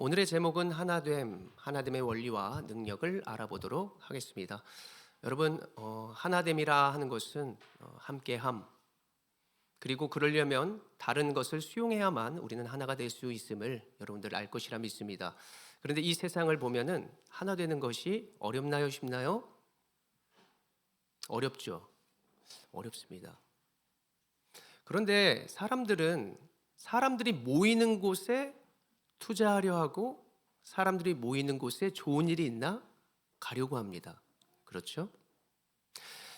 오늘의 제목은 하나됨의 원리와 능력을 알아보도록 하겠습니다. 여러분, 하나됨이라 하는 것은 함께함, 그리고 그러려면 다른 것을 수용해야만 우리는 하나가 될 수 있음을 여러분들 알 것이라 믿습니다. 그런데 이 세상을 보면은 하나 되는 것이 어렵나요, 쉽나요? 어렵죠. 어렵습니다. 그런데 사람들이 모이는 곳에 투자하려 하고 사람들이 모이는 곳에 좋은 일이 있나 가려고 합니다. 그렇죠?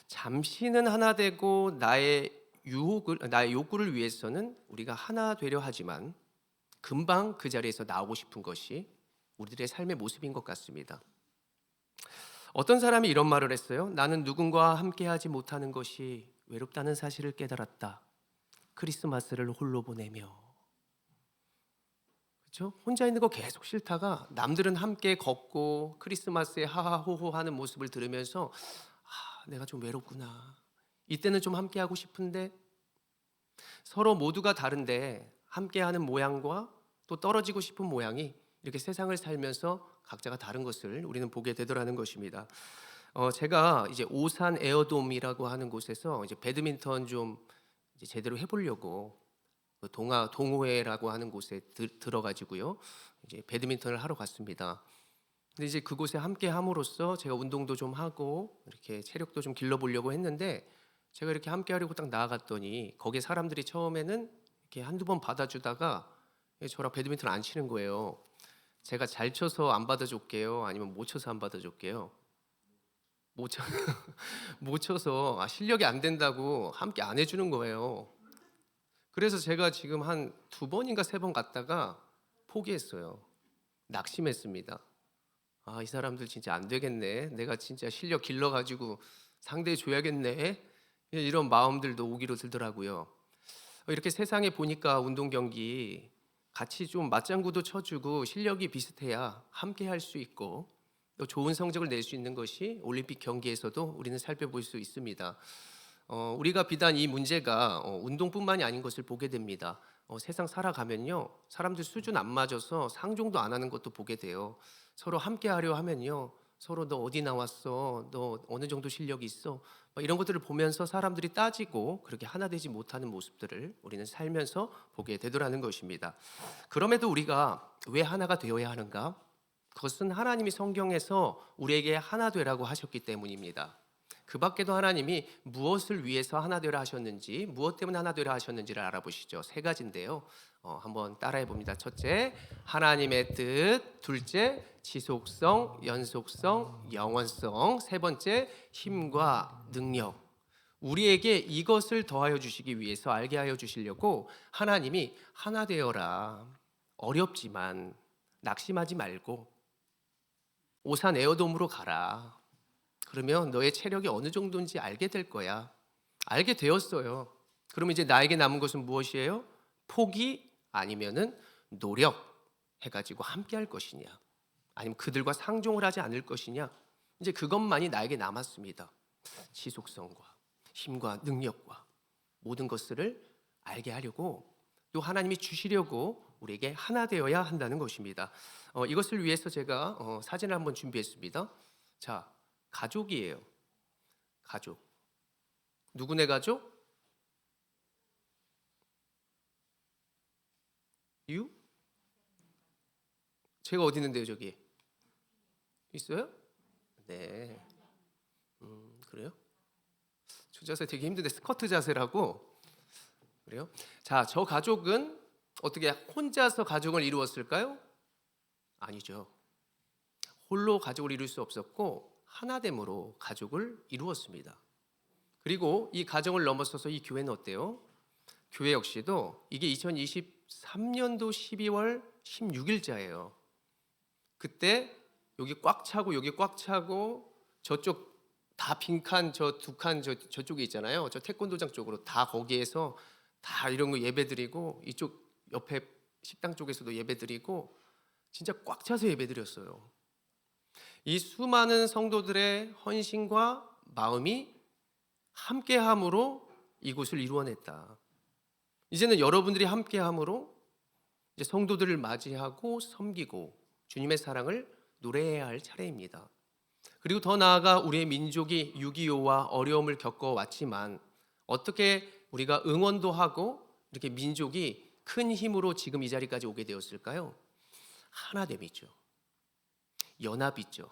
잠시는 하나 되고 나의 욕구를 위해서는 우리가 하나 되려 하지만 금방 그 자리에서 나오고 싶은 것이 우리들의 삶의 모습인 것 같습니다. 어떤 사람이 이런 말을 했어요. 나는 누군가와 함께하지 못하는 것이 외롭다는 사실을 깨달았다. 크리스마스를 홀로 보내며. 그렇죠? 혼자 있는 거 계속 싫다가 남들은 함께 걷고 크리스마스에 하하호호 하는 모습을 들으면서 내가 좀 외롭구나. 이때는 좀 함께 하고 싶은데 서로 모두가 다른데 함께하는 모양과 또 떨어지고 싶은 모양이 이렇게 세상을 살면서 각자가 다른 것을 우리는 보게 되더라는 것입니다. 제가 이제 오산 에어돔이라고 하는 곳에서 이제 배드민턴 좀 이제 제대로 해보려고 동호회라고 하는 곳에 들어가지고요. 이제 배드민턴을 하러 갔습니다. 근데 이제 그곳에 함께 함으로써 제가 운동도 좀 하고 이렇게 체력도 좀 길러보려고 했는데 제가 이렇게 함께 하려고 딱 나아갔더니 거기에 사람들이 처음에는 이렇게 한두 번 받아주다가 저랑 배드민턴 안 치는 거예요. 제가 잘 쳐서 안 받아줄게요, 아니면 못 쳐서 안 받아줄게요? 못, 쳐, 못 쳐서 실력이 안 된다고 함께 안 해주는 거예요. 그래서 제가 지금 한 두 번인가 세 번 갔다가 포기했어요. 낙심했습니다. 이 사람들 진짜 안 되겠네. 내가 진짜 실력 길러가지고 상대해 줘야겠네. 이런 마음들도 오기로 들더라고요. 이렇게 세상에 보니까 운동 경기 같이 좀 맞장구도 쳐주고 실력이 비슷해야 함께 할 수 있고 또 좋은 성적을 낼 수 있는 것이 올림픽 경기에서도 우리는 살펴볼 수 있습니다. 우리가 비단 이 문제가 운동뿐만이 아닌 것을 보게 됩니다. 세상 살아가면요, 사람들 수준 안 맞아서 상종도 안 하는 것도 보게 돼요. 서로 함께 하려 하면요, 서로 너 어디 나왔어? 너 어느 정도 실력이 있어? 이런 것들을 보면서 사람들이 따지고 그렇게 하나 되지 못하는 모습들을 우리는 살면서 보게 되더라는 것입니다. 그럼에도 우리가 왜 하나가 되어야 하는가? 그것은 하나님이 성경에서 우리에게 하나 되라고 하셨기 때문입니다. 그 밖에도 하나님이 무엇을 위해서 하나 되라 하셨는지, 무엇 때문에 하나 되라 하셨는지를 알아보시죠. 세 가지인데요. 한번 따라해 봅니다. 첫째, 하나님의 뜻. 둘째, 지속성, 연속성, 영원성. 세 번째, 힘과 능력. 우리에게 이것을 더하여 주시기 위해서, 알게 하여 주시려고 하나님이 하나 되어라. 어렵지만 낙심하지 말고 오산 에어돔으로 가라. 그러면 너의 체력이 어느 정도인지 알게 될 거야. 알게 되었어요. 그러면 이제 나에게 남은 것은 무엇이에요? 포기 아니면은 노력 해가지고 함께 할 것이냐, 아니면 그들과 상종을 하지 않을 것이냐. 이제 그것만이 나에게 남았습니다. 지속성과 힘과 능력과 모든 것들을 알게 하려고, 또 하나님이 주시려고 우리에게 하나 되어야 한다는 것입니다. 이것을 위해서 제가 사진을 한번 준비했습니다. 자, 가족이에요. 가족. 누구네 가족? 유? 제가 어디 있는데요, 저기? 있어요? 네. 그래요? 저 자세 되게 힘든데, 스쿼트 자세라고. 그래요? 자, 저 가족은 어떻게 혼자서 가족을 이루었을까요? 아니죠. 홀로 가족을 이룰 수 없었고 하나됨으로 가족을 이루었습니다. 그리고 이 가정을 넘어서서 이 교회는 어때요? 교회 역시도 이게 2023년도 12월 16일자예요. 그때 여기 꽉 차고 여기 꽉 차고 저쪽 다 빈칸 저 두 칸 저쪽에 있잖아요. 저 태권도장 쪽으로 다 거기에서 다 이런 거 예배드리고 이쪽 옆에 식당 쪽에서도 예배드리고 진짜 꽉 차서 예배드렸어요. 이 수많은 성도들의 헌신과 마음이 함께함으로 이곳을 이루어냈다. 이제는 여러분들이 함께함으로 이제 성도들을 맞이하고 섬기고 주님의 사랑을 노래해야 할 차례입니다. 그리고 더 나아가 우리의 민족이 6.25와 어려움을 겪어왔지만 어떻게 우리가 응원도 하고 이렇게 민족이 큰 힘으로 지금 이 자리까지 오게 되었을까요? 하나됨이죠. 연합이죠.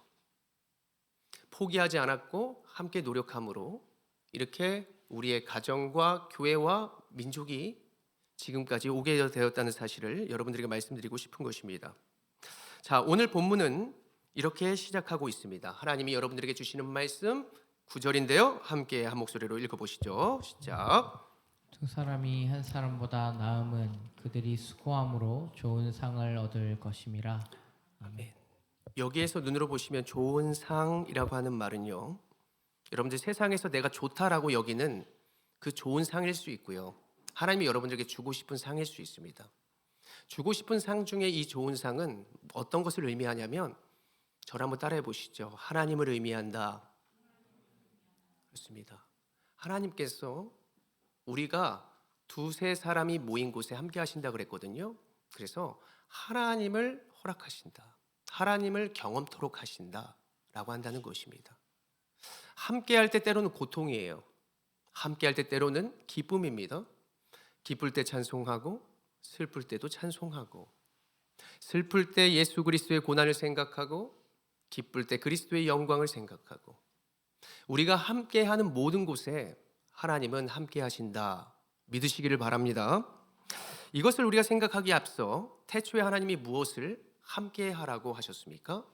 포기하지 않았고 함께 노력함으로 이렇게 우리의 가정과 교회와 민족이 지금까지 오게 되었다는 사실을 여러분들에게 말씀드리고 싶은 것입니다. 자, 오늘 본문은 이렇게 시작하고 있습니다. 하나님이 여러분들에게 주시는 말씀 9절인데요. 함께 한 목소리로 읽어보시죠. 시작. 두 사람이 한 사람보다 나음은 그들이 수고함으로 좋은 상을 얻을 것임이라. 아멘. 여기에서 눈으로 보시면 좋은 상이라고 하는 말은요, 여러분들 세상에서 내가 좋다라고 여기는 그 좋은 상일 수 있고요, 하나님이 여러분들에게 주고 싶은 상일 수 있습니다. 주고 싶은 상 중에 이 좋은 상은 어떤 것을 의미하냐면, 저를 한번 따라해 보시죠. 하나님을 의미한다. 그렇습니다. 하나님께서 우리가 두세 사람이 모인 곳에 함께 하신다 그랬거든요. 그래서 하나님을 허락하신다, 하나님을 경험토록 하신다 라고 한다는 것입니다. 함께 할 때 때로는 고통이에요. 함께 할 때 때로는 기쁨입니다. 기쁠 때 찬송하고 슬플 때도 찬송하고, 슬플 때 예수 그리스도의 고난을 생각하고 기쁠 때 그리스도의 영광을 생각하고, 우리가 함께하는 모든 곳에 하나님은 함께 하신다 믿으시기를 바랍니다. 이것을 우리가 생각하기에 앞서 태초에 하나님이 무엇을 함께하라고 하셨습니까?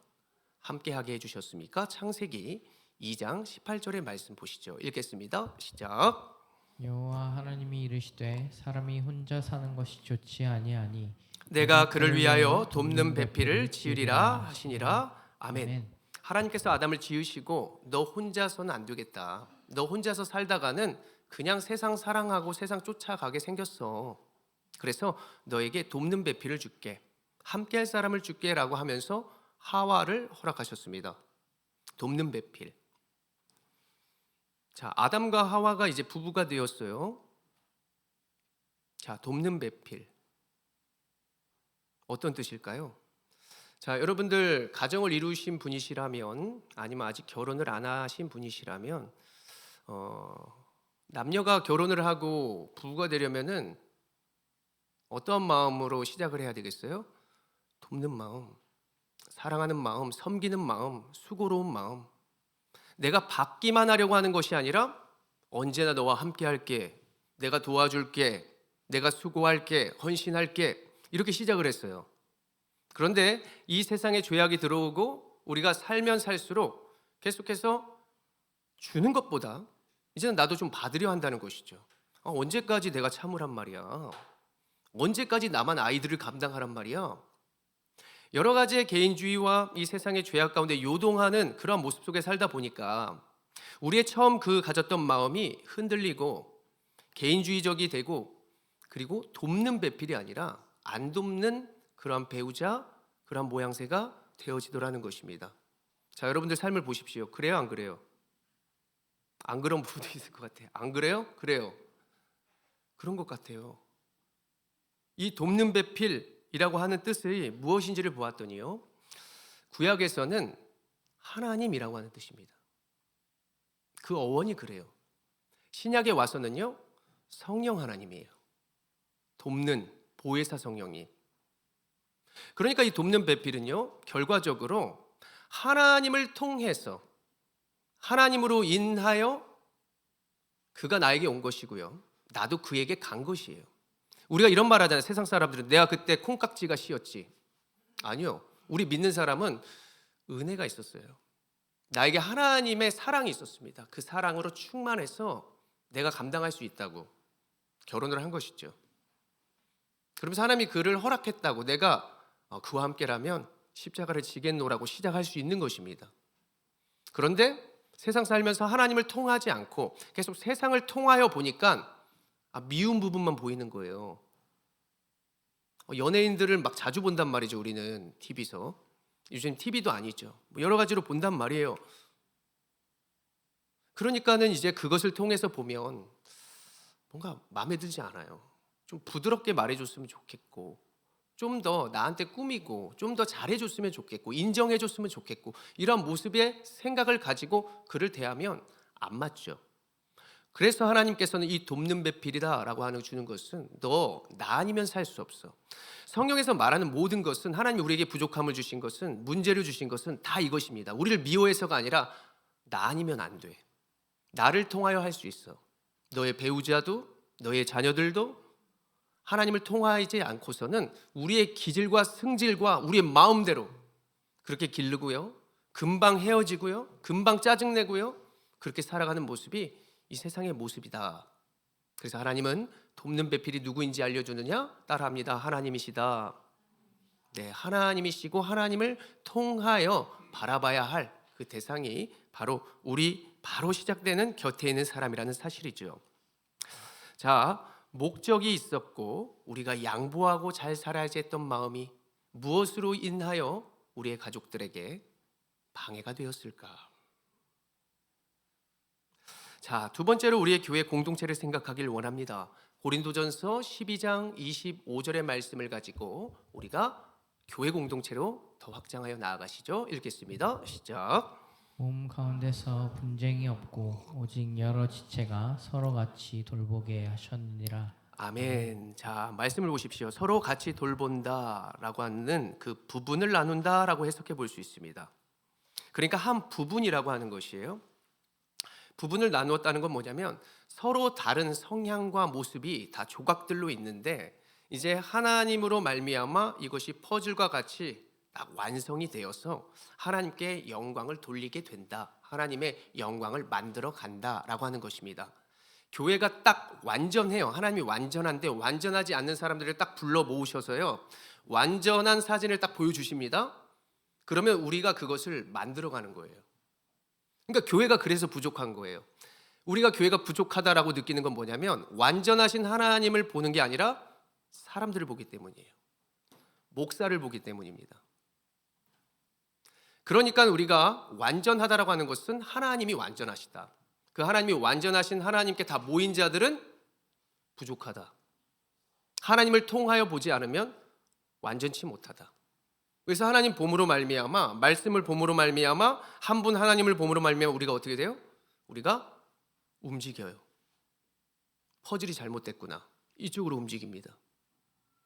함께하게 해주셨습니까? 창세기 2장 18절의 말씀 보시죠. 읽겠습니다. 시작. 여호와 하나님이 이르시되 사람이 혼자 사는 것이 좋지 아니하니 내가 그를 위하여 돕는 배필을 지으리라 하시니라. 아멘. 하나님께서 아담을 지으시고 너 혼자서는 안 되겠다, 너 혼자서 살다가는 그냥 세상 사랑하고 세상 쫓아가게 생겼어. 그래서 너에게 돕는 배필을 줄게, 함께할 사람을 줄게 라고 하면서 하와를 허락하셨습니다. 돕는 배필. 자, 아담과 하와가 이제 부부가 되었어요. 자, 돕는 배필. 어떤 뜻일까요? 자, 여러분들 가정을 이루신 분이시라면, 아니면 아직 결혼을 안 하신 분이시라면, 남녀가 결혼을 하고 부부가 되려면은 어떤 마음으로 시작을 해야 되겠어요? 돕는 마음, 사랑하는 마음, 섬기는 마음, 수고로운 마음. 내가 받기만 하려고 하는 것이 아니라 언제나 너와 함께 할게, 내가 도와줄게, 내가 수고할게, 헌신할게, 이렇게 시작을 했어요. 그런데 이 세상에 죄악이 들어오고 우리가 살면 살수록 계속해서 주는 것보다 이제는 나도 좀 받으려 한다는 것이죠. 언제까지 내가 참으란 말이야? 언제까지 나만 아이들을 감당하란 말이야? 여러 가지의 개인주의와 이 세상의 죄악 가운데 요동하는 그런 모습 속에 살다 보니까 우리의 처음 그 가졌던 마음이 흔들리고 개인주의적이 되고, 그리고 돕는 배필이 아니라 안 돕는 그러한 배우자, 그러한 모양새가 되어지더라는 것입니다. 자, 여러분들 삶을 보십시오. 그래요, 안 그래요? 안 그런 부분도 있을 것 같아요. 안 그래요? 그래요. 그런 것 같아요. 이 돕는 배필이라고 하는 뜻이 무엇인지를 보았더니요, 구약에서는 하나님이라고 하는 뜻입니다. 그 어원이 그래요. 신약에 와서는요, 성령 하나님이에요. 돕는 보혜사 성령이. 그러니까 이 돕는 배필은요, 결과적으로 하나님을 통해서, 하나님으로 인하여 그가 나에게 온 것이고요, 나도 그에게 간 것이에요. 우리가 이런 말 하잖아요. 세상 사람들은 내가 그때 콩깍지가 씌었지. 아니요, 우리 믿는 사람은 은혜가 있었어요. 나에게 하나님의 사랑이 있었습니다. 그 사랑으로 충만해서 내가 감당할 수 있다고 결혼을 한 것이죠. 그러면서 하나님이 그를 허락했다고, 내가 그와 함께라면 십자가를 지겠노라고 시작할 수 있는 것입니다. 그런데 세상 살면서 하나님을 통하지 않고 계속 세상을 통하여 보니까 미운 부분만 보이는 거예요. 연예인들을 막 자주 본단 말이죠. 우리는 TV에서. 요즘 TV도 아니죠. 여러 가지로 본단 말이에요. 그러니까는 이제 그것을 통해서 보면 뭔가 마음에 들지 않아요. 좀 부드럽게 말해줬으면 좋겠고, 좀 더 나한테 꾸미고 좀 더 잘해줬으면 좋겠고 인정해줬으면 좋겠고 이런 모습의 생각을 가지고 그를 대하면 안 맞죠. 그래서 하나님께서는 이 돕는 배필이다라고 하는 주는 것은 너 나 아니면 살 수 없어. 성경에서 말하는 모든 것은 하나님이 우리에게 부족함을 주신 것은 문제를 주신 것은 다 이것입니다. 우리를 미워해서가 아니라 나 아니면 안 돼. 나를 통하여 할 수 있어. 너의 배우자도 너의 자녀들도 하나님을 통하지 않고서는 우리의 기질과 승질과 우리의 마음대로 그렇게 기르고요. 금방 헤어지고요. 금방 짜증내고요. 그렇게 살아가는 모습이 이 세상의 모습이다. 그래서 하나님은 돕는 배필이 누구인지 알려주느냐? 따라합니다. 하나님이시다. 네, 하나님이시고 하나님을 통하여 바라봐야 할 그 대상이 바로 우리 바로 시작되는 곁에 있는 사람이라는 사실이죠. 자, 목적이 있었고 우리가 양보하고 잘 살아야지 했던 마음이 무엇으로 인하여 우리의 가족들에게 방해가 되었을까? 자, 두 번째로 우리의 교회 공동체를 생각하길 원합니다. 고린도전서 12장 25절의 말씀을 가지고 우리가 교회 공동체로 더 확장하여 나아가시죠. 읽겠습니다. 시작. 몸 가운데서 분쟁이 없고 오직 여러 지체가 서로 같이 돌보게 하셨느니라. 아멘. 자, 말씀을 보십시오. 서로 같이 돌본다라고 하는 그 부분을 나눈다라고 해석해 볼 수 있습니다. 그러니까 한 부분이라고 하는 것이에요. 부분을 나누었다는 건 뭐냐면 서로 다른 성향과 모습이 다 조각들로 있는데 이제 하나님으로 말미암아 이것이 퍼즐과 같이 딱 완성이 되어서 하나님께 영광을 돌리게 된다. 하나님의 영광을 만들어 간다라고 하는 것입니다. 교회가 딱 완전해요. 하나님이 완전한데 완전하지 않는 사람들을 딱 불러 모으셔서요. 완전한 사진을 딱 보여주십니다. 그러면 우리가 그것을 만들어 가는 거예요. 그러니까 교회가 그래서 부족한 거예요. 우리가 교회가 부족하다라고 느끼는 건 뭐냐면 완전하신 하나님을 보는 게 아니라 사람들을 보기 때문이에요. 목사를 보기 때문입니다. 그러니까 우리가 완전하다라고 하는 것은 하나님이 완전하시다. 그 하나님이 완전하신 하나님께 다 모인 자들은 부족하다. 하나님을 통하여 보지 않으면 완전치 못하다. 그래서 하나님 봄으로 말미암아 말씀을 봄으로 말미암아 한 분 하나님을 봄으로 말미암아 우리가 어떻게 돼요? 우리가 움직여요. 퍼즐이 잘못됐구나. 이쪽으로 움직입니다.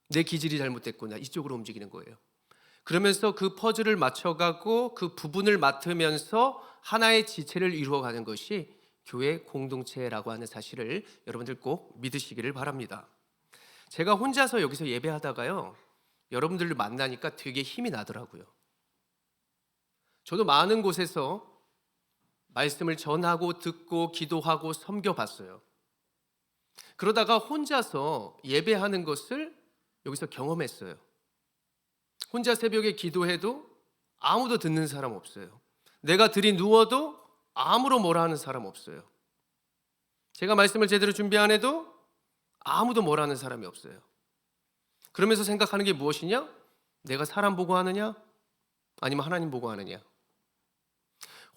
내 기질이 잘못됐구나. 이쪽으로 움직이는 거예요. 그러면서 그 퍼즐을 맞춰가고 그 부분을 맡으면서 하나의 지체를 이루어가는 것이 교회 공동체라고 하는 사실을 여러분들 꼭 믿으시기를 바랍니다. 제가 혼자서 여기서 예배하다가요. 여러분들을 만나니까 되게 힘이 나더라고요. 저도 많은 곳에서 말씀을 전하고 듣고 기도하고 섬겨봤어요. 그러다가 혼자서 예배하는 것을 여기서 경험했어요. 혼자 새벽에 기도해도 아무도 듣는 사람 없어요. 내가 들이 누워도 아무런 뭐라 하는 사람 없어요. 제가 말씀을 제대로 준비 안 해도 아무도 뭐라 하는 사람이 없어요. 그러면서 생각하는 게 무엇이냐? 내가 사람 보고 하느냐? 아니면 하나님 보고 하느냐?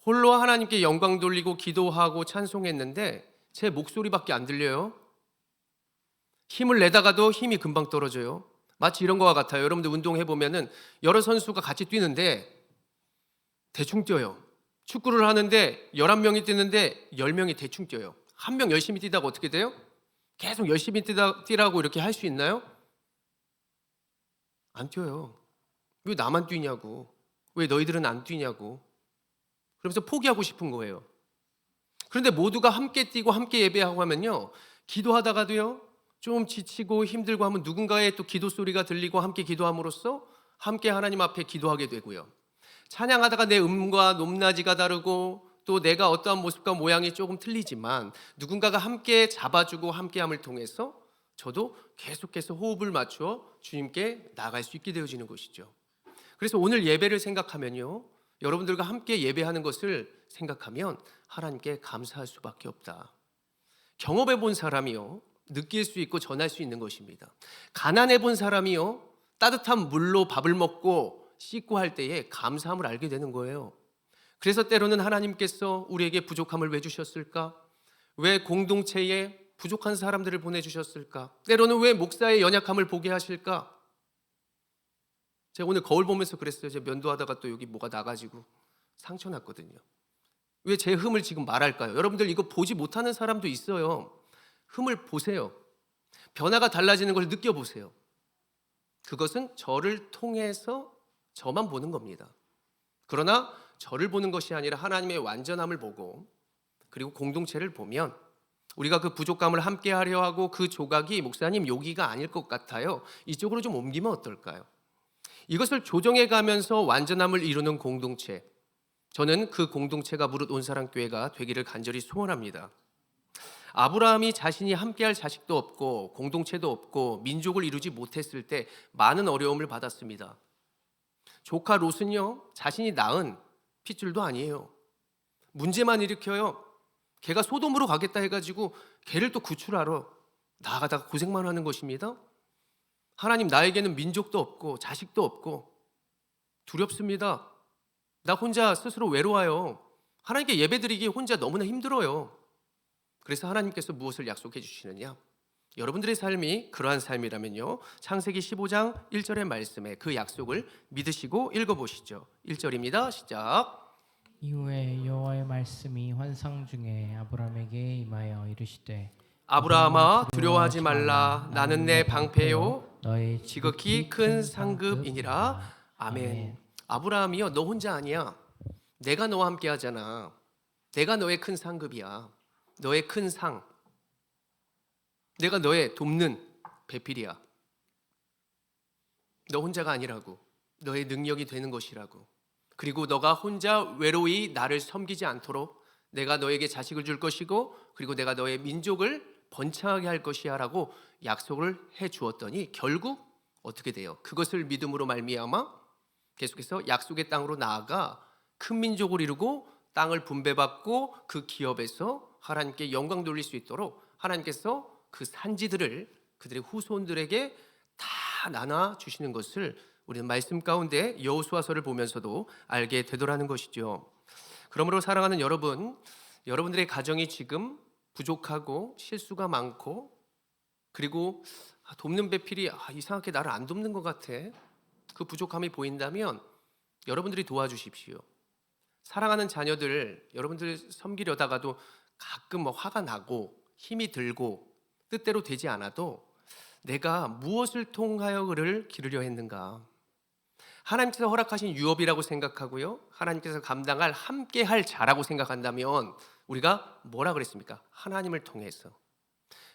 홀로 하나님께 영광 돌리고 기도하고 찬송했는데 제 목소리밖에 안 들려요. 힘을 내다가도 힘이 금방 떨어져요. 마치 이런 거와 같아요. 여러분들 운동해보면은 여러 선수가 같이 뛰는데 대충 뛰어요. 축구를 하는데 11명이 뛰는데 10명이 대충 뛰어요. 한 명 열심히 뛰다가 어떻게 돼요? 계속 열심히 뛰라고 이렇게 할 수 있나요? 안 뛰어요. 왜 나만 뛰냐고. 왜 너희들은 안 뛰냐고. 그러면서 포기하고 싶은 거예요. 그런데 모두가 함께 뛰고 함께 예배하고 하면요. 기도하다가도요. 좀 지치고 힘들고 하면 누군가의 또 기도 소리가 들리고 함께 기도함으로써 함께 하나님 앞에 기도하게 되고요. 찬양하다가 내 음과 높낮이가 다르고 또 내가 어떠한 모습과 모양이 조금 틀리지만 누군가가 함께 잡아주고 함께함을 통해서 저도 계속해서 호흡을 맞추어 주님께 나아갈 수 있게 되어지는 것이죠. 그래서 오늘 예배를 생각하면요. 여러분들과 함께 예배하는 것을 생각하면 하나님께 감사할 수밖에 없다. 경험해 본 사람이요. 느낄 수 있고 전할 수 있는 것입니다. 가난해 본 사람이요. 따뜻한 물로 밥을 먹고 씻고 할 때에 감사함을 알게 되는 거예요. 그래서 때로는 하나님께서 우리에게 부족함을 왜 주셨을까? 왜 공동체에 부족한 사람들을 보내주셨을까? 때로는 왜 목사의 연약함을 보게 하실까? 제가 오늘 거울 보면서 그랬어요. 제가 면도하다가 또 여기 뭐가 나가지고 상처 났거든요. 왜 제 흠을 지금 말할까요? 여러분들 이거 보지 못하는 사람도 있어요. 흠을 보세요. 변화가 달라지는 걸 느껴보세요. 그것은 저를 통해서 저만 보는 겁니다. 그러나 저를 보는 것이 아니라 하나님의 완전함을 보고 그리고 공동체를 보면 우리가 그 부족감을 함께 하려 하고 그 조각이 목사님 여기가 아닐 것 같아요. 이쪽으로 좀 옮기면 어떨까요? 이것을 조정해 가면서 완전함을 이루는 공동체. 저는 그 공동체가 무릇 온사랑교회가 되기를 간절히 소원합니다. 아브라함이 자신이 함께할 자식도 없고 공동체도 없고 민족을 이루지 못했을 때 많은 어려움을 받았습니다. 조카 롯은요, 자신이 낳은 핏줄도 아니에요. 문제만 일으켜요. 걔가 소돔으로 가겠다 해가지고 걔를 또 구출하러 나가다가 고생만 하는 것입니다. 하나님, 나에게는 민족도 없고 자식도 없고 두렵습니다. 나 혼자 스스로 외로워요. 하나님께 예배드리기 혼자 너무나 힘들어요. 그래서 하나님께서 무엇을 약속해 주시느냐? 여러분들의 삶이 그러한 삶이라면요, 창세기 15장 1절의 말씀에 그 약속을 믿으시고 읽어보시죠. 1절입니다. 시작. 이후에 여호와의 말씀이 환상 중에 아브라함에게 임하여 이르시되 아브라함아, 두려워하지 말라. 나는 내 방패요 너의 지극히 큰 상급이니라. 아멘. 아브라함이여, 너 혼자 아니야. 내가 너와 함께 하잖아. 내가 너의 큰 상급이야. 너의 큰 상. 내가 너의 돕는 배필이야. 너 혼자가 아니라고. 너의 능력이 되는 것이라고. 그리고 너가 혼자 외로이 나를 섬기지 않도록 내가 너에게 자식을 줄 것이고 그리고 내가 너의 민족을 번창하게 할 것이야 라고 약속을 해 주었더니 결국 어떻게 돼요? 그것을 믿음으로 말미암아 계속해서 약속의 땅으로 나아가 큰 민족을 이루고 땅을 분배받고 그 기업에서 하나님께 영광 돌릴 수 있도록 하나님께서 그 산지들을 그들의 후손들에게 다 나눠 주시는 것을 우리는 말씀 가운데 여호수아서를 보면서도 알게 되더라는 것이죠. 그러므로 사랑하는 여러분, 여러분들의 가정이 지금 부족하고 실수가 많고 그리고 돕는 배필이 이상하게 나를 안 돕는 것 같아. 그 부족함이 보인다면 여러분들이 도와주십시오. 사랑하는 자녀들 여러분들 섬기려다가도 가끔 화가 나고 힘이 들고 뜻대로 되지 않아도 내가 무엇을 통하여 그를 기르려 했는가? 하나님께서 허락하신 유업이라고 생각하고요, 하나님께서 감당할 함께할 자라고 생각한다면 우리가 뭐라 그랬습니까? 하나님을 통해서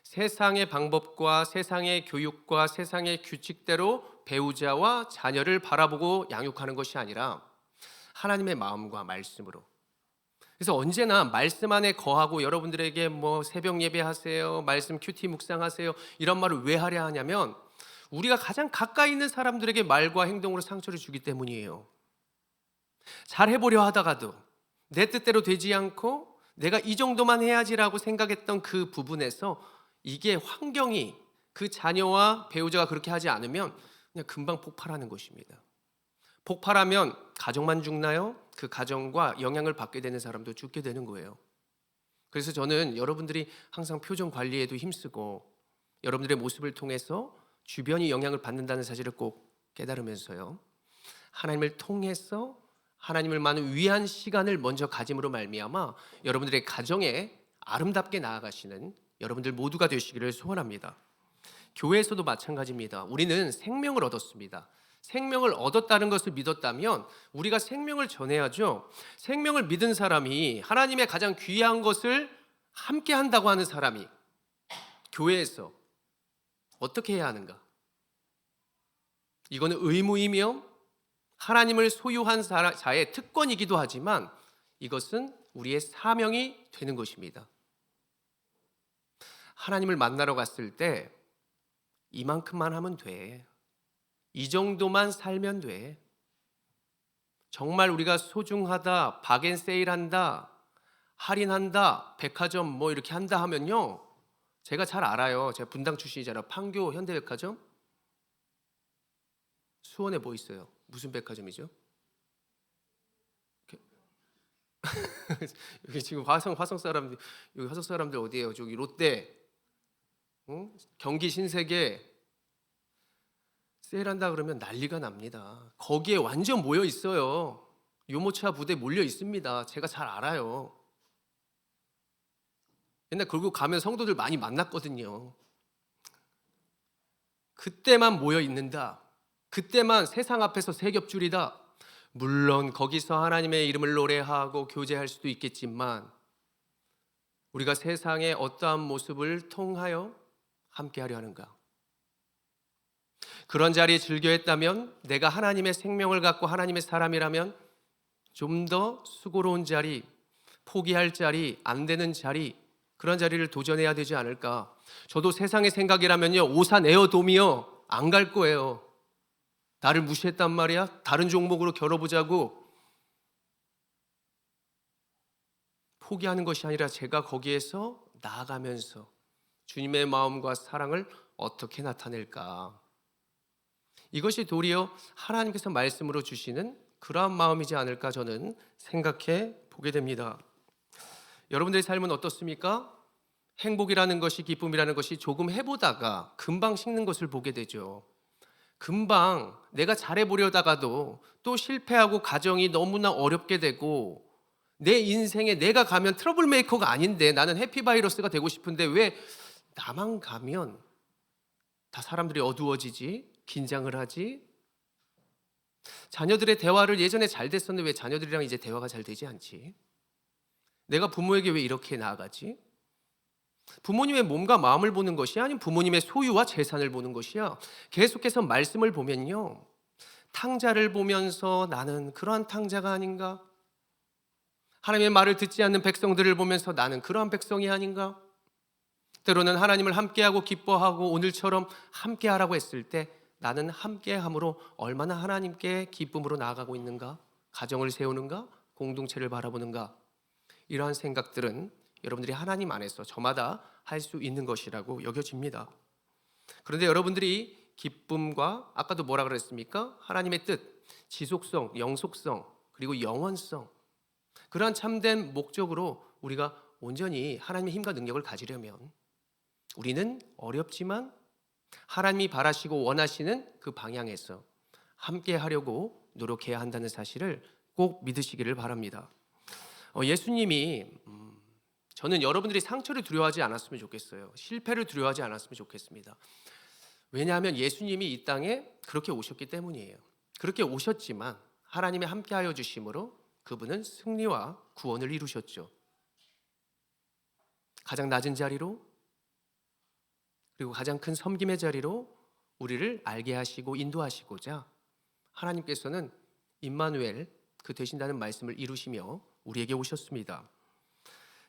세상의 방법과 세상의 교육과 세상의 규칙대로 배우자와 자녀를 바라보고 양육하는 것이 아니라 하나님의 마음과 말씀으로. 그래서 언제나 말씀 안에 거하고 여러분들에게 새벽 예배하세요, 말씀 큐티 묵상하세요 이런 말을 왜 하려 하냐면 우리가 가장 가까이 있는 사람들에게 말과 행동으로 상처를 주기 때문이에요. 잘해보려 하다가도 내 뜻대로 되지 않고 내가 이 정도만 해야지라고 생각했던 그 부분에서 이게 환경이 그 자녀와 배우자가 그렇게 하지 않으면 그냥 금방 폭발하는 것입니다. 폭발하면 가정만 죽나요? 그 가정과 영향을 받게 되는 사람도 죽게 되는 거예요. 그래서 저는 여러분들이 항상 표정 관리에도 힘쓰고 여러분들의 모습을 통해서 주변이 영향을 받는다는 사실을 꼭 깨달으면서요, 하나님을 통해서 하나님을 위한 시간을 먼저 가짐으로 말미암아 여러분들의 가정에 아름답게 나아가시는 여러분들 모두가 되시기를 소원합니다. 교회에서도 마찬가지입니다. 우리는 생명을 얻었습니다. 생명을 얻었다는 것을 믿었다면 우리가 생명을 전해야죠. 생명을 믿은 사람이 하나님의 가장 귀한 것을 함께 한다고 하는 사람이 교회에서 어떻게 해야 하는가? 이거는 의무이며 하나님을 소유한 자의 특권이기도 하지만 이것은 우리의 사명이 되는 것입니다. 하나님을 만나러 갔을 때 이만큼만 하면 돼. 이 정도만 살면 돼. 정말 우리가 소중하다, 박앤세일한다, 할인한다, 백화점 이렇게 한다 하면요, 제가 잘 알아요. 제가 분당 출신이잖아요. 판교 현대백화점. 수원에 뭐 있어요? 무슨 백화점이죠? 여기 지금 화성 사람들, 여기 화성 사람들 어디예요? 저기 롯데, 경기 신세계, 세일한다 그러면 난리가 납니다. 거기에 완전 모여 있어요. 유모차 부대 몰려 있습니다. 제가 잘 알아요. 옛날 결국 가면 성도들 많이 만났거든요. 그때만 모여 있는다. 그때만 세상 앞에서 세 겹줄이다. 물론 거기서 하나님의 이름을 노래하고 교제할 수도 있겠지만 우리가 세상의 어떠한 모습을 통하여 함께하려 하는가? 그런 자리에 즐겨했다면, 내가 하나님의 생명을 갖고 하나님의 사람이라면 좀 더 수고로운 자리, 포기할 자리, 안 되는 자리, 그런 자리를 도전해야 되지 않을까? 저도 세상의 생각이라면요, 오산 에어돔이요, 안 갈 거예요. 나를 무시했단 말이야? 다른 종목으로 겨뤄보자고. 포기하는 것이 아니라 제가 거기에서 나아가면서 주님의 마음과 사랑을 어떻게 나타낼까? 이것이 도리어 하나님께서 말씀으로 주시는 그러한 마음이지 않을까 저는 생각해 보게 됩니다. 여러분들의 삶은 어떻습니까? 행복이라는 것이, 기쁨이라는 것이 조금 해보다가 금방 식는 것을 보게 되죠. 금방 내가 잘해보려다가도 또 실패하고 가정이 너무나 어렵게 되고, 내 인생에 내가 가면 트러블 메이커가 아닌데 나는 해피바이러스가 되고 싶은데 왜 나만 가면 다 사람들이 어두워지지? 긴장을 하지? 자녀들의 대화를 예전에 잘 됐었는데 왜 자녀들이랑 이제 대화가 잘 되지 않지? 내가 부모에게 왜 이렇게 나아가지? 부모님의 몸과 마음을 보는 것이 아니면 부모님의 소유와 재산을 보는 것이야. 계속해서 말씀을 보면요, 탕자를 보면서 나는 그러한 탕자가 아닌가? 하나님의 말을 듣지 않는 백성들을 보면서 나는 그러한 백성이 아닌가? 때로는 하나님을 함께하고 기뻐하고 오늘처럼 함께하라고 했을 때 나는 함께함으로 얼마나 하나님께 기쁨으로 나아가고 있는가? 가정을 세우는가? 공동체를 바라보는가? 이러한 생각들은 여러분들이 하나님 안에서 저마다 할 수 있는 것이라고 여겨집니다. 그런데 여러분들이 기쁨과 아까도 뭐라 그랬습니까? 하나님의 뜻, 지속성, 영속성, 그리고 영원성, 그러한 참된 목적으로 우리가 온전히 하나님의 힘과 능력을 가지려면 우리는 어렵지만 하나님이 바라시고 원하시는 그 방향에서 함께 하려고 노력해야 한다는 사실을 꼭 믿으시기를 바랍니다. 예수님이 저는 여러분들이 상처를 두려워하지 않았으면 좋겠어요. 실패를 두려워하지 않았으면 좋겠습니다. 왜냐하면 예수님이 이 땅에 그렇게 오셨기 때문이에요. 그렇게 오셨지만 하나님의 함께하여 주심으로 그분은 승리와 구원을 이루셨죠. 가장 낮은 자리로, 그리고 가장 큰 섬김의 자리로 우리를 알게 하시고 인도하시고자 하나님께서는 임마누엘, 그 되신다는 말씀을 이루시며 우리에게 오셨습니다.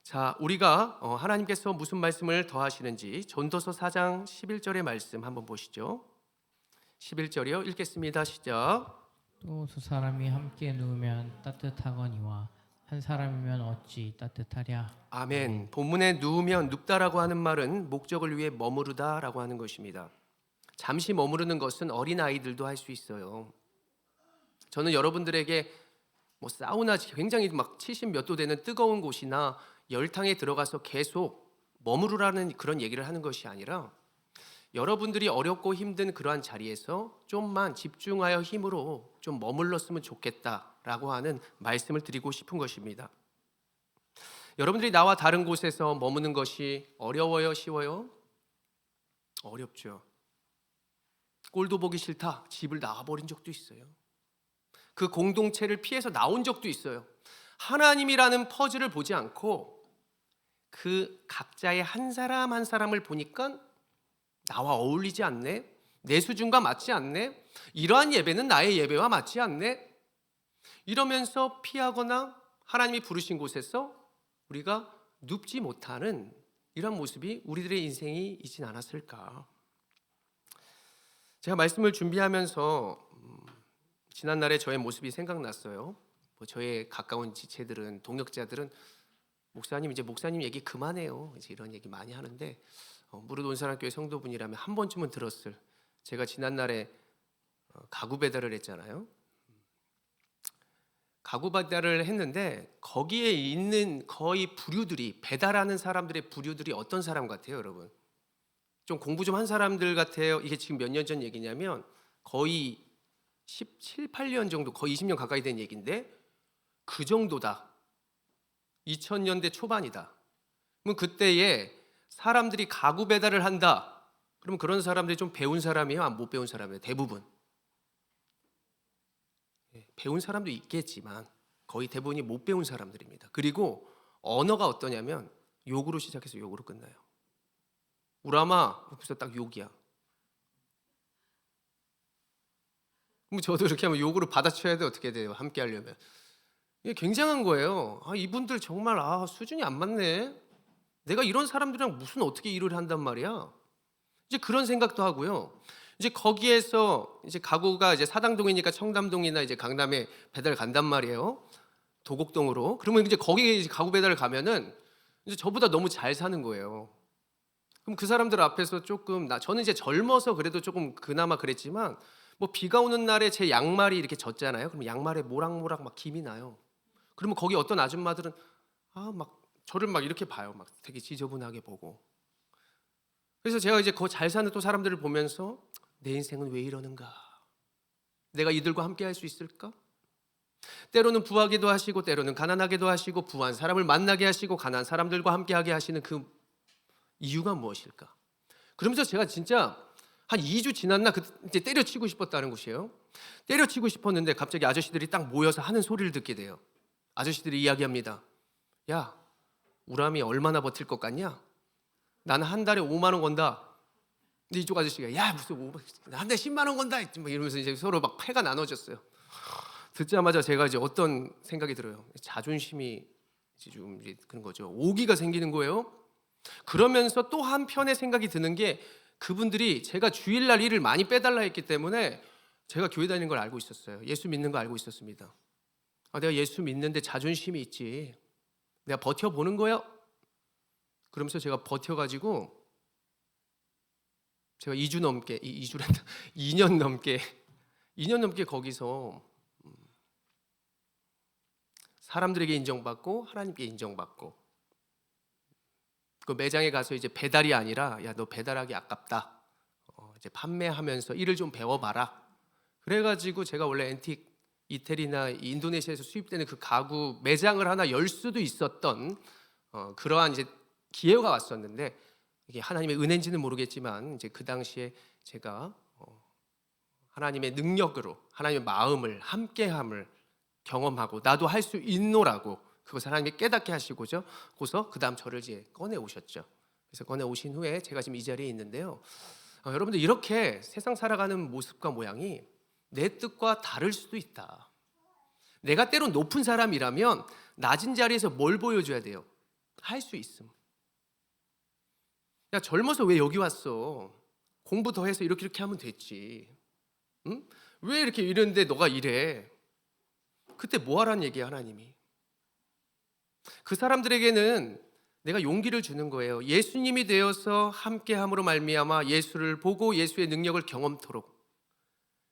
자, 우리가 하나님께서 무슨 말씀을 더 하시는지 전도서 4장 11절의 말씀 한번 보시죠. 11절이요. 읽겠습니다. 시작. 또 두 사람이 함께 누우면 따뜻하거니와 한 사람이면 어찌 따뜻하랴. 아멘. 본문에 누우면, 눕다라고 하는 말은 목적을 위해 머무르다라고 하는 것입니다. 잠시 머무르는 것은 어린아이들도 할 수 있어요. 저는 여러분들에게 사우나 굉장히 막 70 몇 도 되는 뜨거운 곳이나 열탕에 들어가서 계속 머무르라는 그런 얘기를 하는 것이 아니라 여러분들이 어렵고 힘든 그러한 자리에서 좀만 집중하여 힘으로 좀 머물렀으면 좋겠다라고 하는 말씀을 드리고 싶은 것입니다. 여러분들이 나와 다른 곳에서 머무는 것이 어려워요? 쉬워요? 어렵죠. 꼴도 보기 싫다, 집을 나가버린 적도 있어요. 그 공동체를 피해서 나온 적도 있어요. 하나님이라는 퍼즐을 보지 않고 그 각자의 한 사람 한 사람을 보니까 나와 어울리지 않네, 내 수준과 맞지 않네, 이러한 예배는 나의 예배와 맞지 않네, 이러면서 피하거나 하나님이 부르신 곳에서 우리가 눕지 못하는 이런 모습이 우리들의 인생이 있진 않았을까. 제가 말씀을 준비하면서 지난날에 저의 모습이 생각났어요. 저의 가까운 지체들은, 동역자들은 목사님, 이제 목사님 얘기 그만해요, 이제 이런 얘기 많이 하는데, 무릇 온사랑교회 성도분이라면 한 번쯤은 들었을, 제가 지난날에 가구 배달을 했잖아요. 가구 배달을 했는데 거기에 있는 거의 부류들이, 배달하는 사람들의 부류들이 어떤 사람 같아요, 여러분? 좀 공부 좀 한 사람들 같아요. 이게 지금 몇 년 전 얘기냐면 거의 17, 8년 정도, 거의 20년 가까이 된 얘기인데 그 정도다. 2000년대 초반이다. 그럼 그때에 사람들이 가구 배달을 한다. 그럼 그런 사람들이 좀 배운 사람이에요? 못 배운 사람이에요? 대부분. 배운 사람도 있겠지만 거의 대부분이 못 배운 사람들입니다. 그리고 언어가 어떠냐면 욕으로 시작해서 욕으로 끝나요. 우라마, 그래서 딱 욕이야. 그럼 저도 이렇게 하면 욕으로 받아쳐야 돼. 어떻게 돼요? 함께 하려면. 이게 굉장한 거예요. 이분들 정말 수준이 안 맞네. 내가 이런 사람들이랑 무슨 어떻게 일을 한단 말이야. 이제 그런 생각도 하고요. 이제 거기에서 이제 가구가 이제 사당동이니까 청담동이나 이제 강남에 배달 간단 말이에요. 도곡동으로. 그러면 이제 거기에 이제 가구 배달을 가면은 이제 저보다 너무 잘 사는 거예요. 그럼 그 사람들 앞에서 조금 저는 이제 젊어서 그래도 조금 그나마 그랬지만 뭐 비가 오는 날에 제 양말이 이렇게 젖잖아요. 그럼 양말에 모락모락 막 김이 나요. 그러면 거기 어떤 아줌마들은 막 저를 막 이렇게 봐요. 막 되게 지저분하게 보고. 그래서 제가 이제 그 잘 사는 또 사람들을 보면서 내 인생은 왜 이러는가? 내가 이들과 함께 할 수 있을까? 때로는 부하기도 하시고 때로는 가난하게도 하시고 부한 사람을 만나게 하시고 가난한 사람들과 함께하게 하시는 그 이유가 무엇일까? 그러면서 제가 진짜 한 2주 지났나 이제 때려치고 싶었다는 것이에요. 때려치고 싶었는데 갑자기 아저씨들이 딱 모여서 하는 소리를 듣게 돼요. 아저씨들이 이야기합니다. 야, 우람이 얼마나 버틸 것 같냐? 나는 한 달에 5만 원 건다. 근데 이쪽 아저씨가 야 무슨 5만 한 달에 10만 원 건다. 막 이러면서 이제 서로 막 패가 나눠졌어요. 듣자마자 제가 이제 어떤 생각이 들어요. 자존심이 이제 좀 이제 그런 거죠. 오기가 생기는 거예요. 그러면서 또 한편의 생각이 드는 게 그분들이 제가 주일날 일을 많이 빼달라 했기 때문에 제가 교회 다니는 걸 알고 있었어요. 예수 믿는 거 알고 있었습니다. 내가 예수 믿는데 자존심이 있지. 내가 버텨보는 거야. 그러면서 제가 버텨가지고 제가 2주 넘게 2년 넘게 거기서 사람들에게 인정받고 하나님께 인정받고 그 매장에 가서 이제 배달이 아니라 야 너 배달하기 아깝다. 이제 판매하면서 일을 좀 배워봐라. 그래가지고 제가 원래 앤틱 이태리나 인도네시아에서 수입되는 그 가구 매장을 하나 열 수도 있었던 그러한 이제 기회가 왔었는데 이게 하나님의 은혜인지는 모르겠지만 이제 그 당시에 제가 하나님의 능력으로 하나님의 마음을 함께함을 경험하고 나도 할 수 있노라고 그것을 하나님이 깨닫게 하시고죠. 고서 그 다음 저를 이제 꺼내 오셨죠. 그래서 꺼내 오신 후에 제가 지금 이 자리에 있는데요. 여러분들 이렇게 세상 살아가는 모습과 모양이 내 뜻과 다를 수도 있다. 내가 때론 높은 사람이라면 낮은 자리에서 뭘 보여줘야 돼요? 할 수 있음. 야 젊어서 왜 여기 왔어? 공부 더 해서 이렇게 하면 됐지. 응? 왜 이렇게 이러는데 너가 이래? 그때 뭐 하라는 얘기야 하나님이. 그 사람들에게는 내가 용기를 주는 거예요. 예수님이 되어서 함께함으로 말미암아 예수를 보고 예수의 능력을 경험토록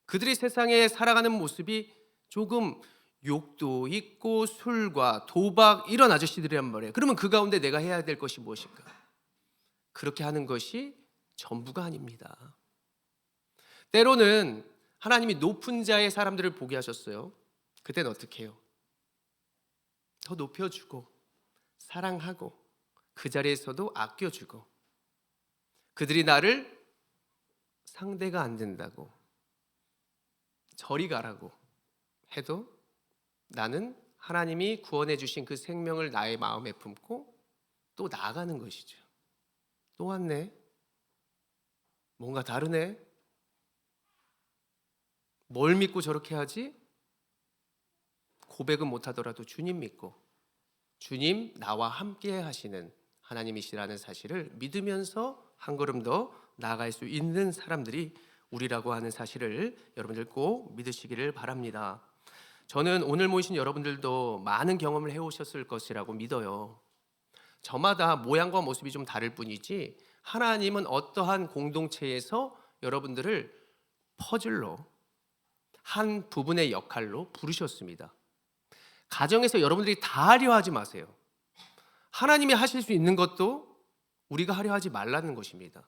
그들이 세상에 살아가는 모습이 조금 욕도 있고 술과 도박 이런 아저씨들이란 말이에요. 그러면 그 가운데 내가 해야 될 것이 무엇일까? 그렇게 하는 것이 전부가 아닙니다. 때로는 하나님이 높은 자의 사람들을 보게 하셨어요. 그때는 어떻게 해요? 더 높여주고 사랑하고 그 자리에서도 아껴주고 그들이 나를 상대가 안 된다고 저리 가라고 해도 나는 하나님이 구원해 주신 그 생명을 나의 마음에 품고 또 나아가는 것이죠. 또 왔네. 뭔가 다르네. 뭘 믿고 저렇게 하지? 고백은 못하더라도 주님 믿고 주님 나와 함께 하시는 하나님이시라는 사실을 믿으면서 한 걸음 더 나아갈 수 있는 사람들이 우리라고 하는 사실을 여러분들 꼭 믿으시기를 바랍니다. 저는 오늘 모이신 여러분들도 많은 경험을 해오셨을 것이라고 믿어요. 저마다 모양과 모습이 좀 다를 뿐이지 하나님은 어떠한 공동체에서 여러분들을 퍼즐로 한 부분의 역할로 부르셨습니다. 가정에서 여러분들이 다 하려 하지 마세요. 하나님이 하실 수 있는 것도 우리가 하려 하지 말라는 것입니다.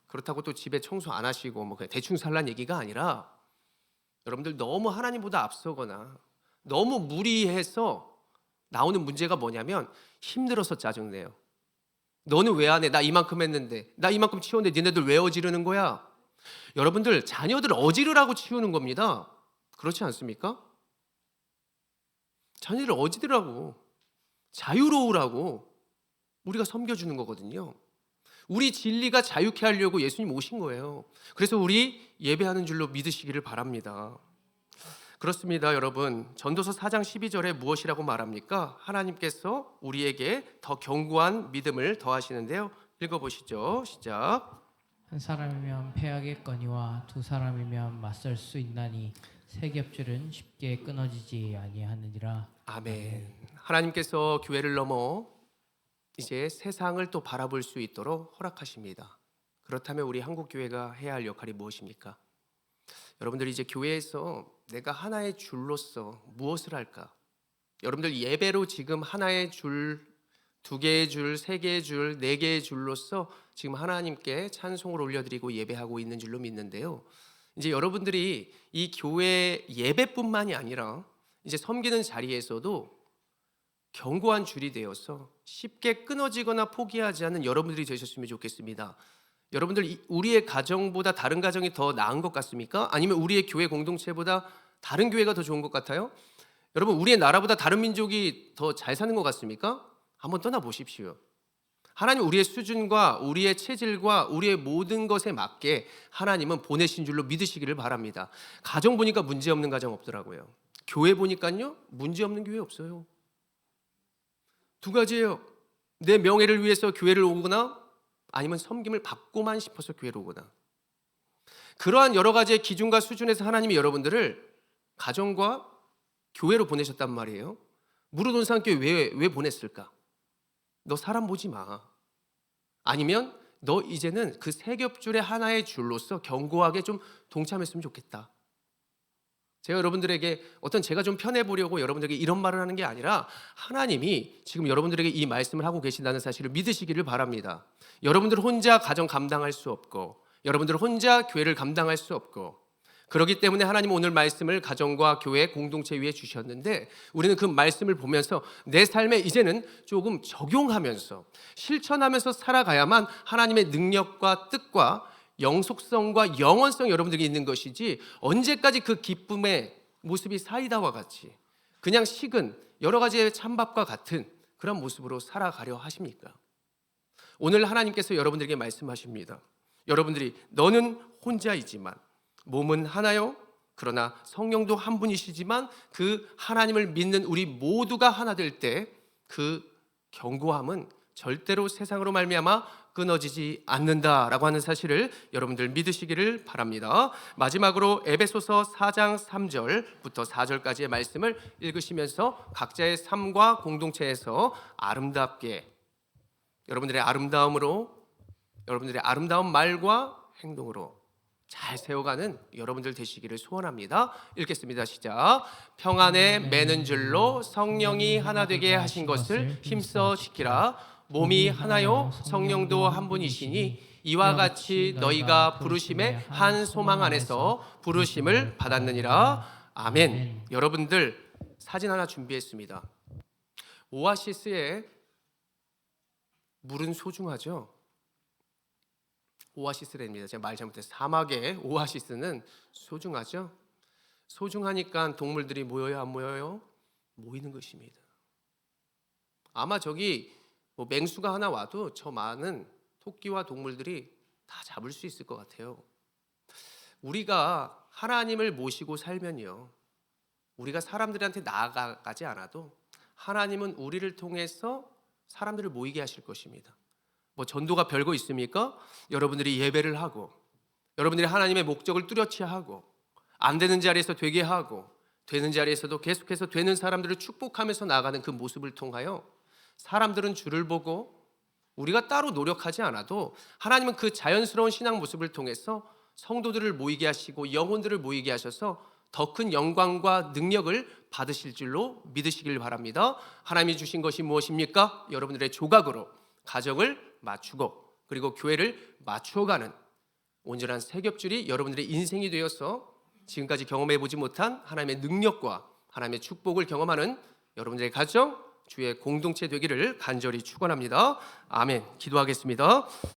그렇다고 또 집에 청소 안 하시고 뭐 그냥 대충 살란 얘기가 아니라 여러분들 너무 하나님보다 앞서거나 너무 무리해서 나오는 문제가 뭐냐면 힘들어서 짜증내요. 너는 왜 안 해? 나 이만큼 했는데, 나 이만큼 치웠는데 니네들 왜 어지르는 거야? 여러분들 자녀들 어지르라고 치우는 겁니다. 그렇지 않습니까? 자녀들 어지르라고, 자유로우라고 우리가 섬겨주는 거거든요. 우리 진리가 자유케 하려고 예수님 오신 거예요. 그래서 우리 예배하는 줄로 믿으시기를 바랍니다. 그렇습니다, 여러분. 전도서 4장 12절에 무엇이라고 말합니까? 하나님께서 우리에게 더 견고한 믿음을 더하시는데요. 읽어보시죠. 시작. 한 사람이면 패하겠거니와 두 사람이면 맞설 수 있나니 세 겹줄은 쉽게 끊어지지 아니하느니라. 아멘. 하나님께서 교회를 넘어 이제 세상을 또 바라볼 수 있도록 허락하십니다. 그렇다면 우리 한국교회가 해야 할 역할이 무엇입니까? 여러분들이 이제 교회에서 내가 하나의 줄로서 무엇을 할까? 여러분들 예배로 지금 하나의 줄, 두 개의 줄, 세 개의 줄, 네 개의 줄로서 지금 하나님께 찬송을 올려드리고 예배하고 있는 줄로 믿는데요. 이제 여러분들이 이 교회 예배뿐만이 아니라 이제 섬기는 자리에서도 견고한 줄이 되어서 쉽게 끊어지거나 포기하지 않는 여러분들이 되셨으면 좋겠습니다. 여러분들 우리의 가정보다 다른 가정이 더 나은 것 같습니까? 아니면 우리의 교회 공동체보다 다른 교회가 더 좋은 것 같아요? 여러분 우리의 나라보다 다른 민족이 더 잘 사는 것 같습니까? 한번 떠나보십시오. 하나님 우리의 수준과 우리의 체질과 우리의 모든 것에 맞게 하나님은 보내신 줄로 믿으시기를 바랍니다. 가정 보니까 문제 없는 가정 없더라고요. 교회 보니까요 문제 없는 교회 없어요. 두 가지예요. 내 명예를 위해서 교회를 오거나 아니면 섬김을 받고만 싶어서 교회로 오거나. 그러한 여러 가지의 기준과 수준에서 하나님이 여러분들을 가정과 교회로 보내셨단 말이에요. 무릇온상교회 왜 보냈을까? 너 사람 보지 마. 아니면 너 이제는 그 세 겹줄의 하나의 줄로서 견고하게 좀 동참했으면 좋겠다. 제가 여러분들에게 제가 좀 편해 보려고 여러분들에게 이런 말을 하는 게 아니라 하나님이 지금 여러분들에게 이 말씀을 하고 계신다는 사실을 믿으시기를 바랍니다. 여러분들 혼자 가정 감당할 수 없고 여러분들 혼자 교회를 감당할 수 없고 그렇기 때문에 하나님은 오늘 말씀을 가정과 교회 공동체 위에 주셨는데 우리는 그 말씀을 보면서 내 삶에 이제는 조금 적용하면서 실천하면서 살아가야만 하나님의 능력과 뜻과 영속성과 영원성 여러분들에게 있는 것이지 언제까지 그 기쁨의 모습이 사이다와 같이 그냥 식은 여러 가지의 찬밥과 같은 그런 모습으로 살아가려 하십니까? 오늘 하나님께서 여러분들에게 말씀하십니다. 여러분들이 너는 혼자이지만 몸은 하나요? 그러나 성령도 한 분이시지만 그 하나님을 믿는 우리 모두가 하나 될 때 그 견고함은 절대로 세상으로 말미암아 끊어지지 않는다라고 하는 사실을 여러분들 믿으시기를 바랍니다. 마지막으로 에베소서 4장 3절부터 4절까지의 말씀을 읽으시면서 각자의 삶과 공동체에서 아름답게 여러분들의 아름다움으로 여러분들의 아름다운 말과 행동으로 잘 세워가는 여러분들 되시기를 소원합니다. 읽겠습니다. 시작. 평안에 매는 줄로 성령이 하나 되게 하신 것을 힘써 지키라. 몸이 하나요 성령도 한 분이시니 이와 같이 너희가 부르심의 한 소망 안에서 부르심을 받았느니라. 아멘. 여러분들 사진 하나 준비했습니다. 오아시스의 물은 소중하죠. 오아시스랍니다. 제가 말 잘못해서 사막의 오아시스는 소중하죠. 소중하니까 동물들이 모여요 안 모여요? 모이는 것입니다. 아마 저기 맹수가 하나 와도 저 많은 토끼와 동물들이 다 잡을 수 있을 것 같아요. 우리가 하나님을 모시고 살면요 우리가 사람들한테 나아가지 않아도 하나님은 우리를 통해서 사람들을 모이게 하실 것입니다. 전도가 별거 있습니까? 여러분들이 예배를 하고 여러분들이 하나님의 목적을 뚜렷이 하고 안 되는 자리에서 되게 하고 되는 자리에서도 계속해서 되는 사람들을 축복하면서 나아가는 그 모습을 통하여 사람들은 주를 보고 우리가 따로 노력하지 않아도 하나님은 그 자연스러운 신앙 모습을 통해서 성도들을 모이게 하시고 영혼들을 모이게 하셔서 더 큰 영광과 능력을 받으실 줄로 믿으시길 바랍니다. 하나님이 주신 것이 무엇입니까? 여러분들의 조각으로 가정을 맞추고 그리고 교회를 맞추어가는 온전한 새 겹줄이 여러분들의 인생이 되어서 지금까지 경험해 보지 못한 하나님의 능력과 하나님의 축복을 경험하는 여러분들의 가정, 주의 공동체 되기를 간절히 축원합니다. 아멘. 기도하겠습니다.